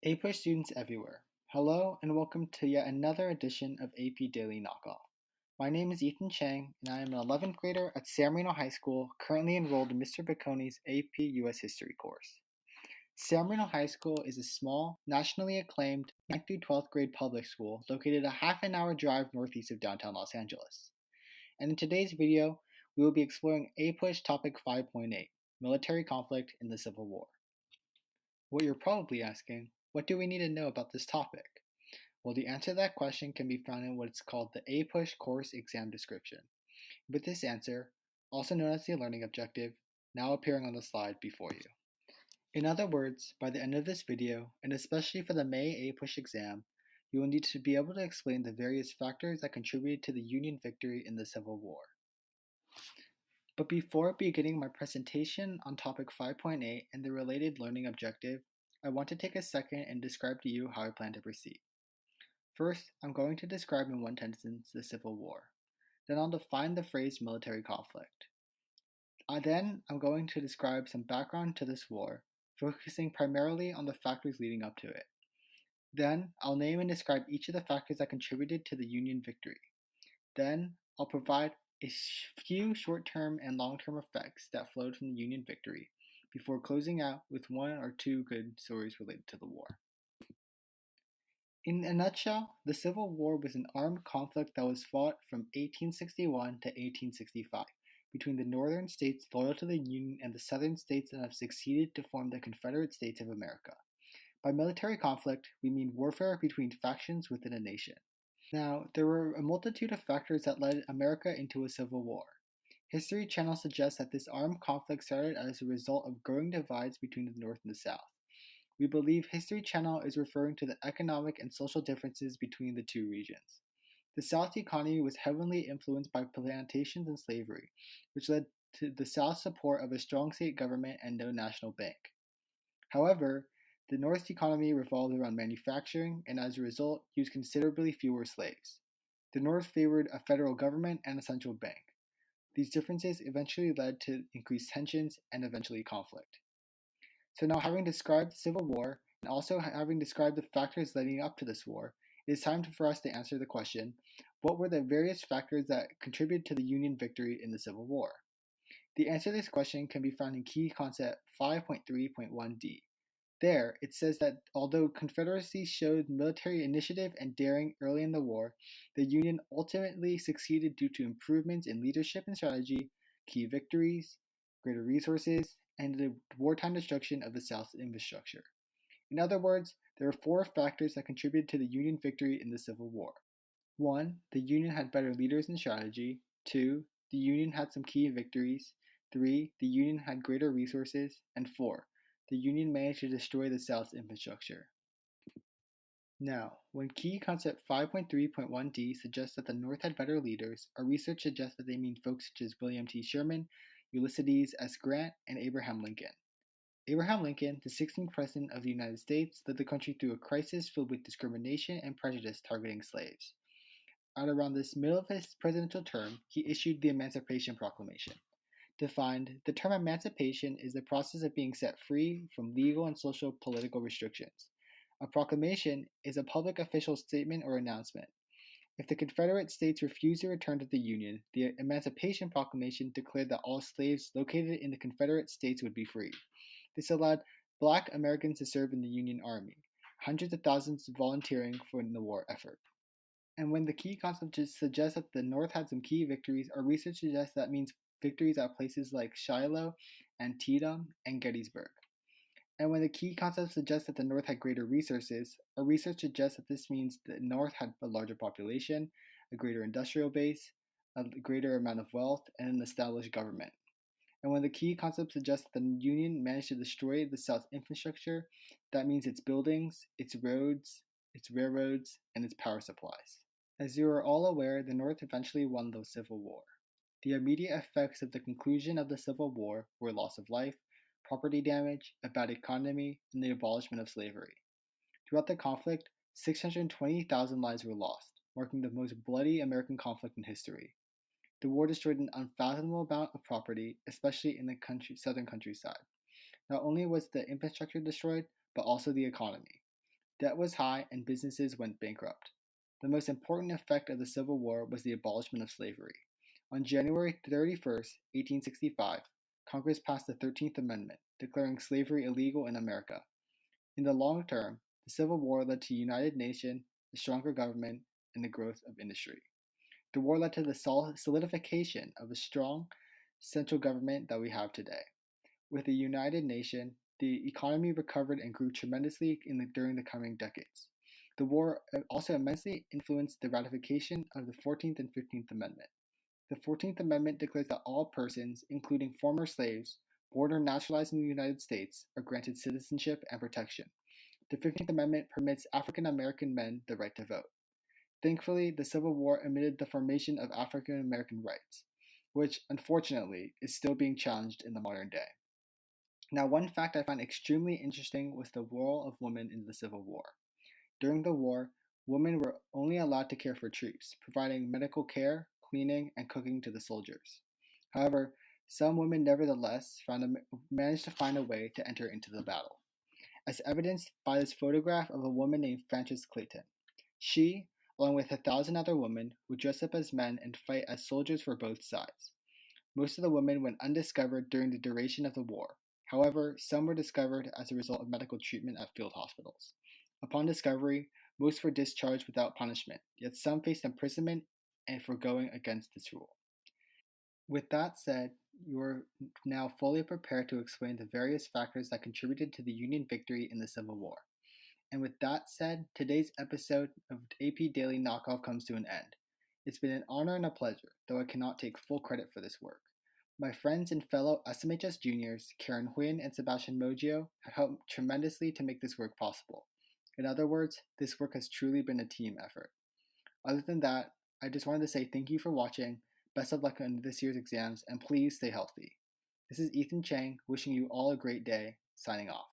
A-Push students everywhere. Hello and welcome to yet another edition of AP Daily Knockoff. My name is Ethan Chang and I am an 11th grader at San Marino High School, currently enrolled in Mr. Baconi's AP US History course. San Marino High School is a small, nationally acclaimed 9th through 12th grade public school located a half an hour drive northeast of downtown Los Angeles. And in today's video, we will be exploring A-Push Topic 5.8, Military Conflict in the Civil War. What you're probably asking, what do we need to know about this topic? Well, the answer to that question can be found in what's called the A-Push course exam description. With this answer, also known as the learning objective, now appearing on the slide before you. In other words, by the end of this video, and especially for the May A-Push exam, you will need to be able to explain the various factors that contributed to the Union victory in the Civil War. But before beginning my presentation on topic 5.8 and the related learning objective, I want to take a second and describe to you how I plan to proceed. First, I'm going to describe in one sentence the Civil War. Then I'll define the phrase military conflict. Then I'm going to describe some background to this war, focusing primarily on the factors leading up to it. Then I'll name and describe each of the factors that contributed to the Union victory. Then I'll provide a few short-term and long-term effects that flowed from the Union victory, before closing out with one or two good stories related to the war. In a nutshell, the Civil War was an armed conflict that was fought from 1861 to 1865 between the northern states loyal to the Union and the southern states that have succeeded to form the Confederate States of America. By military conflict, we mean warfare between factions within a nation. Now, there were a multitude of factors that led America into a civil war. History Channel suggests that this armed conflict started as a result of growing divides between the North and the South. We believe History Channel is referring to the economic and social differences between the two regions. The South's economy was heavily influenced by plantations and slavery, which led to the South's support of a strong state government and no national bank. However, the North's economy revolved around manufacturing and as a result used considerably fewer slaves. The North favored a federal government and a central bank. These differences eventually led to increased tensions and eventually conflict. So now, having described the Civil War and also having described the factors leading up to this war, it is time for us to answer the question, what were the various factors that contributed to the Union victory in the Civil War? The answer to this question can be found in Key Concept 5.3.1d. There, it says that although Confederacy showed military initiative and daring early in the war, the Union ultimately succeeded due to improvements in leadership and strategy, key victories, greater resources, and the wartime destruction of the South's infrastructure. In other words, there are four factors that contributed to the Union victory in the Civil War. 1. The Union had better leaders and strategy. 2. The Union had some key victories. 3. The Union had greater resources. And 4. The Union managed to destroy the South's infrastructure. Now, when Key Concept 5.3.1d suggests that the North had better leaders, our research suggests that they mean folks such as William T. Sherman, Ulysses S. Grant, and Abraham Lincoln. Abraham Lincoln, the 16th President of the United States, led the country through a crisis filled with discrimination and prejudice targeting slaves. At around this middle of his presidential term, he issued the Emancipation Proclamation. Defined, the term emancipation is the process of being set free from legal and social political restrictions. A proclamation is a public official statement or announcement. If the Confederate States refused to return to the Union, the Emancipation Proclamation declared that all slaves located in the Confederate States would be free. This allowed Black Americans to serve in the Union Army, hundreds of thousands volunteering for the war effort. And when the key concept suggests that the North had some key victories, our research suggests that means victories at places like Shiloh, Antietam, and Gettysburg. And when the key concept suggests that the North had greater resources, our research suggests that this means the North had a larger population, a greater industrial base, a greater amount of wealth, and an established government. And when the key concept suggests that the Union managed to destroy the South's infrastructure, that means its buildings, its roads, its railroads, and its power supplies. As you are all aware, the North eventually won the Civil War. The immediate effects of the conclusion of the Civil War were loss of life, property damage, a bad economy, and the abolishment of slavery. Throughout the conflict, 620,000 lives were lost, marking the most bloody American conflict in history. The war destroyed an unfathomable amount of property, especially in the southern countryside. Not only was the infrastructure destroyed, but also the economy. Debt was high and businesses went bankrupt. The most important effect of the Civil War was the abolishment of slavery. On January 31st, 1865, Congress passed the 13th Amendment, declaring slavery illegal in America. In the long term, the Civil War led to a united nation, a stronger government, and the growth of industry. The war led to the solidification of a strong central government that we have today. With a united nation, the economy recovered and grew tremendously during the coming decades. The war also immensely influenced the ratification of the 14th and 15th Amendment. The 14th Amendment declares that all persons, including former slaves, born or naturalized in the United States, are granted citizenship and protection. The 15th Amendment permits African American men the right to vote. Thankfully, the Civil War omitted the formation of African American rights, which unfortunately is still being challenged in the modern day. Now, one fact I find extremely interesting was the role of women in the Civil War. During the war, women were only allowed to care for troops, providing medical care, cleaning, and cooking to the soldiers. However, some women nevertheless managed to find a way to enter into the battle, as evidenced by this photograph of a woman named Frances Clayton. She, along with 1,000 other women, would dress up as men and fight as soldiers for both sides. Most of the women went undiscovered during the duration of the war. However, some were discovered as a result of medical treatment at field hospitals. Upon discovery, most were discharged without punishment, yet some faced imprisonment and for going against this rule. With that said, you are now fully prepared to explain the various factors that contributed to the Union victory in the Civil War. And with that said, today's episode of AP Daily Knockoff comes to an end. It's been an honor and a pleasure, though I cannot take full credit for this work. My friends and fellow SMHS juniors, Karen Huynh and Sebastian Moggio, have helped tremendously to make this work possible. In other words, this work has truly been a team effort. Other than that, I just wanted to say thank you for watching, best of luck on this year's exams, and please stay healthy. This is Ethan Chang, wishing you all a great day, signing off.